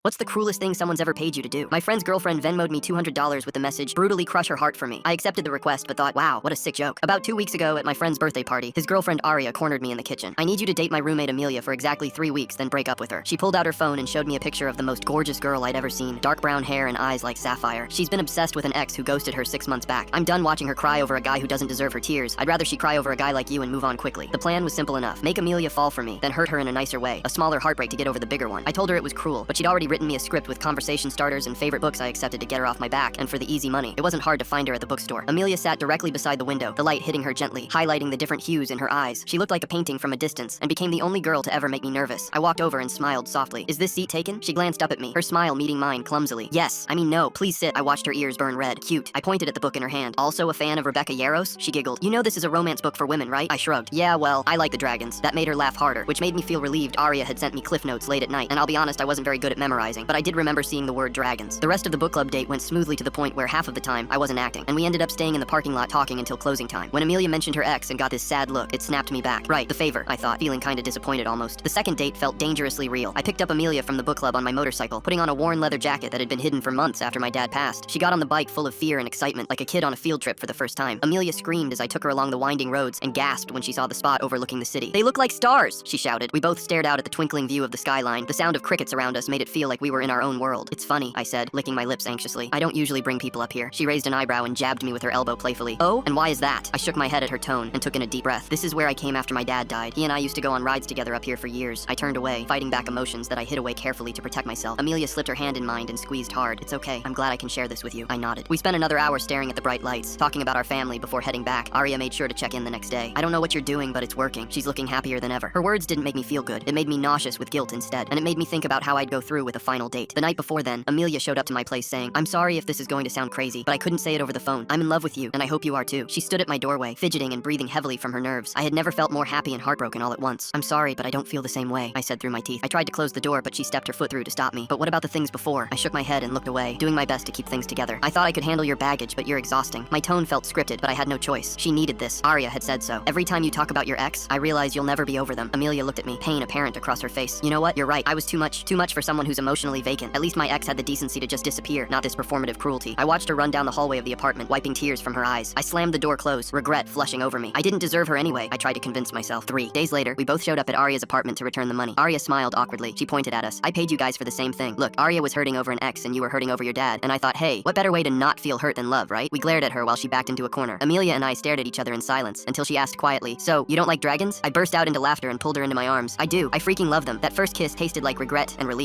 What's the cruelest thing someone's ever paid you to do? My friend's girlfriend Venmo'd me $200 with the message, brutally crush her heart for me. I accepted the request, but thought, wow, what a sick joke. About 2 weeks ago at my friend's birthday party, his girlfriend Aria cornered me in the kitchen. I need you to date my roommate Amelia for exactly 3 weeks, then break up with her. She pulled out her phone and showed me a picture of the most gorgeous girl I'd ever seen. Dark brown hair and eyes like sapphire. She's been obsessed with an ex who ghosted her 6 months back. I'm done watching her cry over a guy who doesn't deserve her tears. I'd rather she cry over a guy like you and move on quickly. The plan was simple enough. Make Amelia fall for me, then hurt her in a nicer way. A smaller heartbreak to get over the bigger one. I told her it was cruel, but she'd already written me a script with conversation starters and favorite books I accepted to get her off my back, and for the easy money. It wasn't hard to find her at the bookstore. Amelia sat directly beside the window, the light hitting her gently, highlighting the different hues in her eyes. She looked like a painting from a distance, and became the only girl to ever make me nervous. I walked over and smiled softly. Is this seat taken? She glanced up at me, her smile meeting mine clumsily. Yes, I mean no, please sit. I watched her ears burn red. Cute. I pointed at the book in her hand. Also a fan of Rebecca Yarros? She giggled. You know this is a romance book for women, right? I shrugged. Yeah, well, I like the dragons. That made her laugh harder, which made me feel relieved Aria had sent me cliff notes late at night, and I'll be honest, I wasn't very good at memorizing, but I did remember seeing the word dragons. The rest of the book club date went smoothly to the point where half of the time I wasn't acting, and we ended up staying in the parking lot talking until closing time. When Amelia mentioned her ex and got this sad look, it snapped me back. Right, the favor, I thought, feeling kinda disappointed almost. The second date felt dangerously real. I picked up Amelia from the book club on my motorcycle, putting on a worn leather jacket that had been hidden for months after my dad passed. She got on the bike full of fear and excitement, like a kid on a field trip for the first time. Amelia screamed as I took her along the winding roads and gasped when she saw the spot overlooking the city. They look like stars, she shouted. We both stared out at the twinkling view of the skyline. The sound of crickets around us made it feel like we were in our own world. It's funny, I said, licking my lips anxiously. I don't usually bring people up here. She raised an eyebrow and jabbed me with her elbow playfully. Oh, and why is that? I shook my head at her tone and took in a deep breath. This is where I came after my dad died. He and I used to go on rides together up here for years. I turned away, fighting back emotions that I hid away carefully to protect myself. Amelia slipped her hand in mine and squeezed hard. It's okay. I'm glad I can share this with you. I nodded. We spent another hour staring at the bright lights, talking about our family before heading back. Aria made sure to check in the next day. I don't know what you're doing, but it's working. She's looking happier than ever. Her words didn't make me feel good. It made me nauseous with guilt instead, and it made me think about how I'd go through with a final date. The night before then, Amelia showed up to my place saying, I'm sorry if this is going to sound crazy, but I couldn't say it over the phone. I'm in love with you, and I hope you are too. She stood at my doorway, fidgeting and breathing heavily from her nerves. I had never felt more happy and heartbroken all at once. I'm sorry, but I don't feel the same way, I said through my teeth. I tried to close the door, but she stepped her foot through to stop me. But what about the things before? I shook my head and looked away, doing my best to keep things together. I thought I could handle your baggage, but you're exhausting. My tone felt scripted, but I had no choice. She needed this. Aria had said so. Every time you talk about your ex, I realize you'll never be over them. Amelia looked at me, pain apparent across her face. You know what? You're right. I was too much for someone who's emotionally vacant. At least my ex had the decency to just disappear, not this performative cruelty. I watched her run down the hallway of the apartment, wiping tears from her eyes. I slammed the door closed, regret flushing over me. I didn't deserve her anyway, I tried to convince myself. 3 days later, we both showed up at Aria's apartment to return the money. Aria smiled awkwardly. She pointed at us. I paid you guys for the same thing. Look, Aria was hurting over an ex and you were hurting over your dad, and I thought, hey, what better way to not feel hurt than love, right? We glared at her while she backed into a corner. Amelia and I stared at each other in silence until she asked quietly, so, you don't like dragons? I burst out into laughter and pulled her into my arms. I do. I freaking love them. That first kiss tasted like regret and relief.